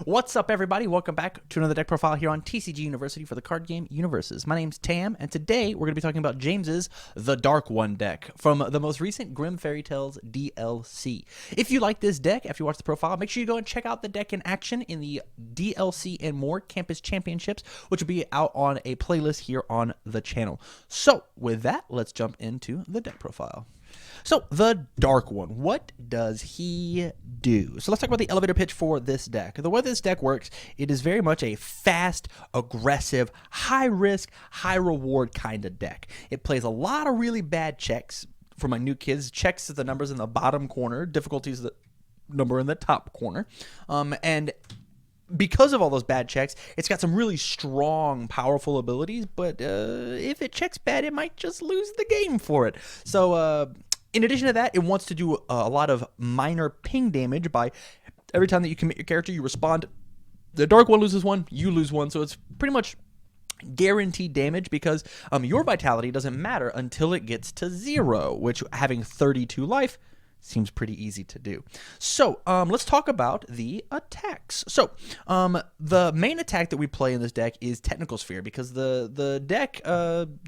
What's up, everybody? Welcome back to another deck profile here on TCGU University for the card game UniVersus. My name's Tam, and today we're going to be talking about James's The Dark One deck from the most recent Grim Fairy Tales DLC. If you like this deck, after you watch the profile, make sure you go and check out the deck in action in the DLC and more Campus Championships, which will be out on a playlist here on the channel. So, with that, let's jump into the deck profile. So, the Dark One, what does he do? So let's talk about the elevator pitch for this deck. The way this deck works, it is very much a fast, aggressive, high-risk, high-reward kind of deck. It plays a lot of really bad checks. For my new kids, checks is the numbers in the bottom corner, difficulty is the number in the top corner. And because of all those bad checks, it's got some really strong, powerful abilities, but if it checks bad, it might just lose the game for it. So, in addition to that, it wants to do a lot of minor ping damage by every time that you commit your character, you respond. The Dark One loses one, you lose one, so it's pretty much guaranteed damage because your vitality doesn't matter until it gets to 0, which having 32 life seems pretty easy to do. So, let's talk about the attacks. So, the main attack that we play in this deck is Technical Sphere because the deck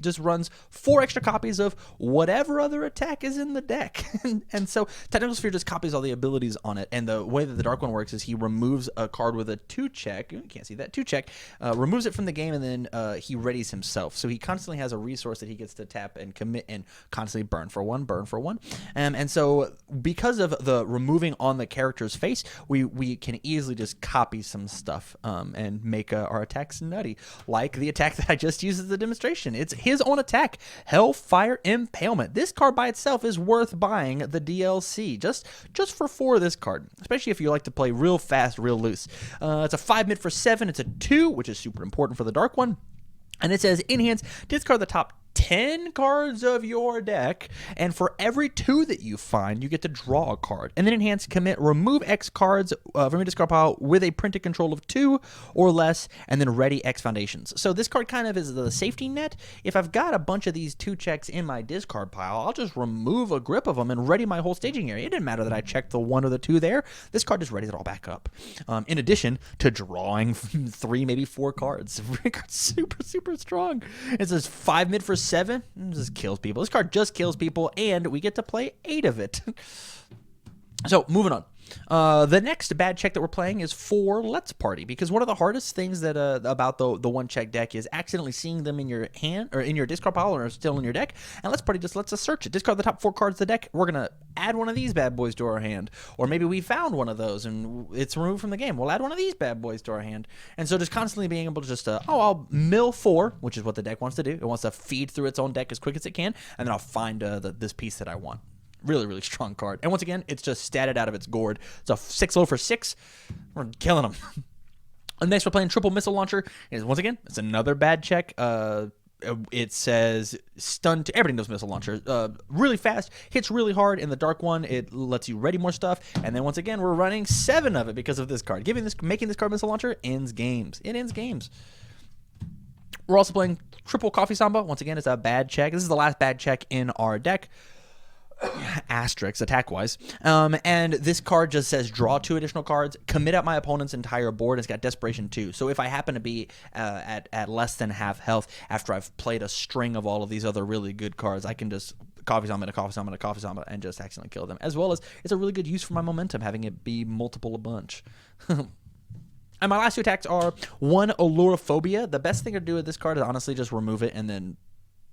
just runs 4 extra copies of whatever other attack is in the deck. and so, Technical Sphere just copies all the abilities on it. And the way that the Dark One works is he removes a card with a 2-check. You can't see that. 2-check. Removes it from the game, and then he readies himself. So, he constantly has a resource that he gets to tap and commit and constantly burn for one. And so, because of the removing on the character's face, we can easily just copy some stuff and make our attacks nutty, like the attack that I just used as a demonstration. It's his own attack, Hellfire Impalement. This card by itself is worth buying the DLC, just for 4 of this card, especially if you like to play real fast, real loose. It's a 5 mid for 7. It's a 2, which is super important for the Dark One. And it says, enhance, discard the top 10 cards of your deck, and for every 2 that you find, you get to draw a card. And then enhance, commit, remove X cards from your discard pile with a printed control of 2 or less, and then ready X foundations. So this card kind of is the safety net. If I've got a bunch of these 2 checks in my discard pile, I'll just remove a grip of them and ready my whole staging area. It didn't matter that I checked the 1 or the 2 there. This card just readies it all back up. In addition to drawing 3, maybe 4 cards. Super, super strong. It says 5 mid for 7. It just kills people. This card just kills people, and we get to play 8 of it. So, moving on. The next bad check that we're playing is for Let's Party, because one of the hardest things that about the 1-check deck is accidentally seeing them in your hand or in your discard pile or still in your deck. And Let's Party just lets us search it. Discard the top 4 cards of the deck. We're gonna add one of these bad boys to our hand, or maybe we found one of those and it's removed from the game. We'll add one of these bad boys to our hand, and so just constantly being able to just I'll mill 4, which is what the deck wants to do. It wants to feed through its own deck as quick as it can, and then I'll find this piece that I want. Really, really strong card. And once again, it's just statted out of its gourd. It's a 6 low for 6. We're killing them. And next, we're playing Triple Missile Launcher. And once again, it's another bad check. It says stun to everybody knows Missile Launcher. Really fast, hits really hard. In the Dark One, it lets you ready more stuff. And then once again, we're running 7 of it because of this card. Making this card Missile Launcher ends games. It ends games. We're also playing Triple Coffee Samba. Once again, it's a bad check. This is the last bad check in our deck. Asterisk attack-wise, and this card just says draw 2 additional cards, commit out my opponent's entire board. It's got Desperation 2, so if I happen to be at less than half health after I've played a string of all of these other really good cards, I can just Coffee Samba to Coffee Samba to Coffee Samba and just accidentally kill them, as well as it's a really good use for my momentum, having it be multiple a bunch. And my last 2 attacks are 1, Allurophobia. The best thing to do with this card is honestly just remove it and then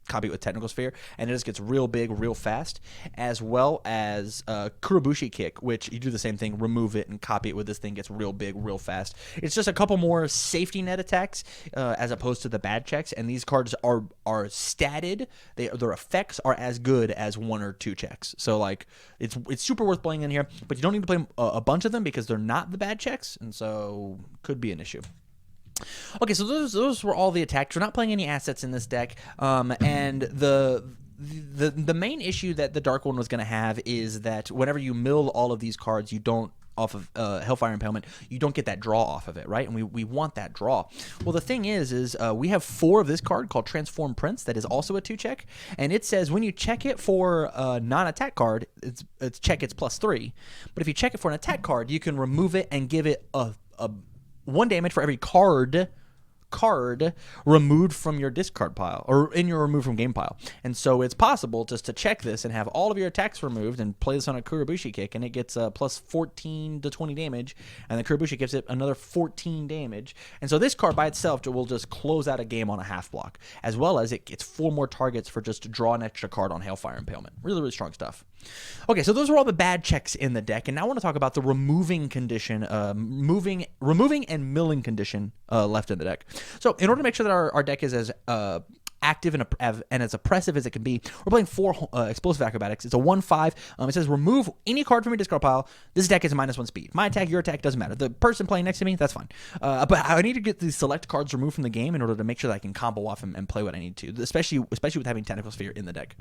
copy it with Technical Sphere, and it just gets real big real fast, as well as Kurobushi Kick, which you do the same thing, remove it and copy it with this thing, gets real big real fast. It's just a couple more safety net attacks as opposed to the bad checks, and these cards are statted. Their effects are as good as 1 or 2 checks, so like it's super worth playing in here, but you don't need to play a bunch of them because they're not the bad checks, and so could be an issue. Okay, so those were all the attacks. We're not playing any assets in this deck, and the main issue that the Dark One was going to have is that whenever you mill all of these cards, you don't off of Hellfire Impalement, you don't get that draw off of it, right? And we want that draw. Well, the thing is we have 4 of this card called Transform Prince that is also a 2-check, and it says when you check it for a non-attack card, it's check it's +3, but if you check it for an attack card, you can remove it and give it a 1 damage for every card removed from your discard pile or in your removed from game pile. And so it's possible just to check this and have all of your attacks removed and play this on a Kurobushi kick, and it gets plus 14 to 20 damage, and the Kurobushi gives it another 14 damage. And so this card by itself will just close out a game on a half block, as well as it gets 4 more targets for just to draw an extra card on Hailfire Impalement. Really, really strong stuff. Okay, so those are all the bad checks in the deck, and now I want to talk about the removing condition, removing and milling condition left in the deck. So in order to make sure that our deck is as active and as oppressive as it can be, we're playing 4 Explosive Acrobatics. It's a 1/5. It says remove any card from your discard pile. This deck is a -1 speed. My attack, your attack, doesn't matter. The person playing next to me, that's fine. But I need to get these select cards removed from the game in order to make sure that I can combo off and play what I need to, especially with having Tentacle Sphere in the deck.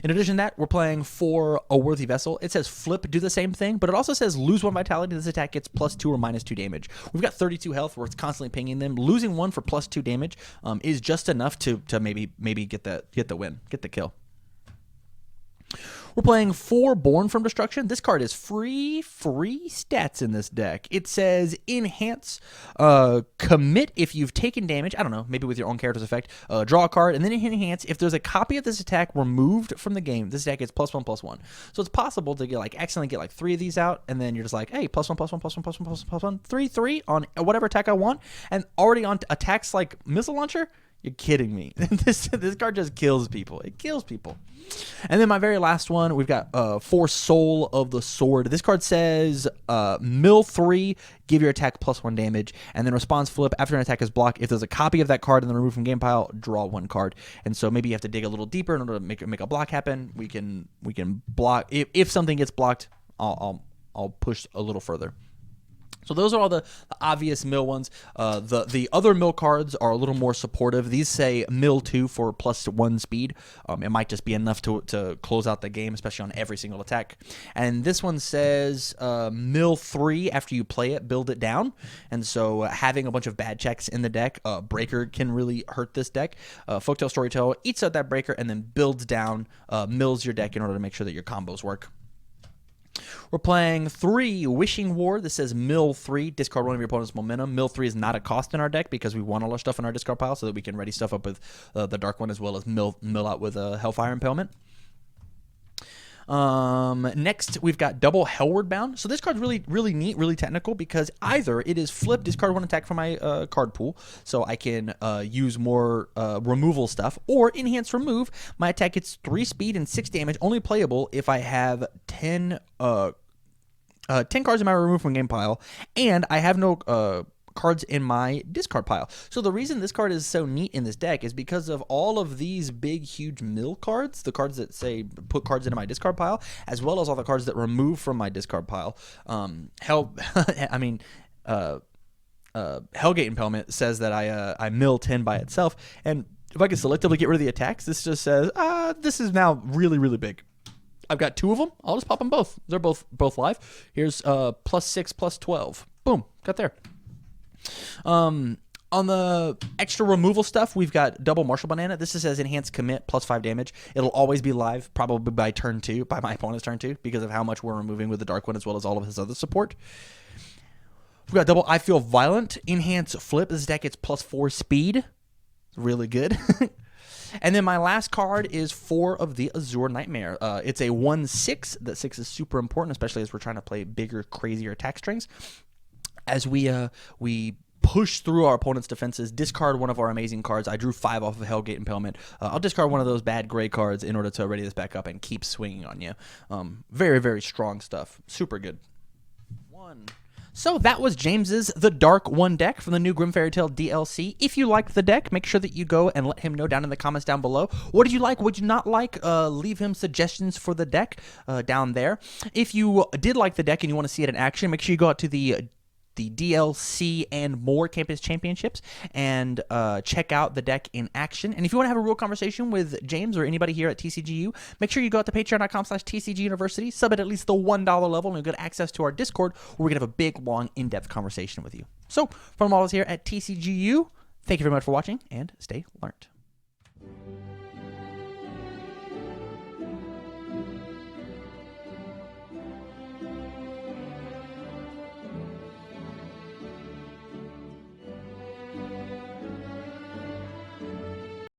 In addition to that, we're playing for a Worthy Vessel. It says flip, do the same thing, but it also says lose 1 vitality. This attack gets +2 or -2 damage. We've got 32 health. We're constantly pinging them. Losing 1 for +2 damage is just enough to maybe get the win, get the kill. We're playing 4 Born from Destruction. This card is free stats in this deck. It says enhance, commit if you've taken damage. I don't know, maybe with your own character's effect. Draw a card, and then enhance if there's a copy of this attack removed from the game. This deck gets +1/+1. So it's possible to accidentally get 3 of these out, and then you're just like, hey, +1/+1/+1/+1/+1, 3/3 on whatever attack I want, and already on attacks like Missile Launcher. You're kidding me. This card just kills people. It kills people. And then my very last one, we've got 4 Soul of the Sword. This card says mill 3, give your attack +1 damage, and then response flip after an attack is blocked. If there's a copy of that card in the remove from game pile, draw 1 card. And so maybe you have to dig a little deeper in order to make a block happen. We can block if something gets blocked. I'll push a little further. So those are all the obvious mill ones. The other mill cards are a little more supportive. These say mill 2 for +1 speed. It might just be enough to close out the game, especially on every single attack. And this one says mill 3 after you play it, build it down. And so having a bunch of bad checks in the deck, Breaker can really hurt this deck. Folktale Storyteller eats out that Breaker and then builds down, mills your deck in order to make sure that your combos work. We're playing 3 Wishing War. This says mill 3, discard 1 of your opponent's momentum. Mill 3 is not a cost in our deck because we want all our stuff in our discard pile so that we can ready stuff up with the Dark One as well as mill out with Hellfire Impalement. Next, we've got double Hellward Bound. So this card's really neat, really technical, because either it is flip, discard 1 attack from my card pool, so I can use more removal stuff, or enhance remove. My attack gets 3 speed and 6 damage, only playable if I have 10 cards in my remove from game pile, and I have no cards in my discard pile. So the reason this card is so neat in this deck is because of all of these big, huge mill cards, the cards that say put cards into my discard pile, as well as all the cards that remove from my discard pile. Hellgate Impalement says that I mill 10 by itself, and if I can selectively get rid of the attacks, this just says this is now really big. I've got 2 of them. I'll just pop them both. They're both live. Here's +6, +12. Boom, got there. On the extra removal stuff, we've got double Marshall Banana. This says enhance commit +5 damage. It'll always be live, probably by turn 2, by my opponent's turn 2, because of how much we're removing with the Dark One as well as all of his other support. We've got double I Feel Violent, enhance flip. This deck gets +4 speed. It's really good. And then my last card is 4 of the Azure Nightmare. It's a 1/6. That 6 is super important, especially as we're trying to play bigger, crazier attack strings. As we push through our opponent's defenses, discard 1 of our amazing cards. I drew 5 off of Hellgate Impalement. I'll discard 1 of those bad gray cards in order to ready this back up and keep swinging on you. Very strong stuff. Super good. So that was James's The Dark One deck from the new Grim Fairy Tale DLC. If you liked the deck, make sure that you go and let him know down in the comments down below. What did you like? What did you not like? Leave him suggestions for the deck down there. If you did like the deck and you want to see it in action, make sure you go out to the DLC and more Campus Championships and check out the deck in action. And if you want to have a real conversation with James or anybody here at TCGU, make sure you go out to patreon.com/TCGUniversity, sub at least the $1 level, and you'll get access to our Discord where we're going to have a big, long, in-depth conversation with you. So, from all of us here at TCGU, thank you very much for watching, and stay learned.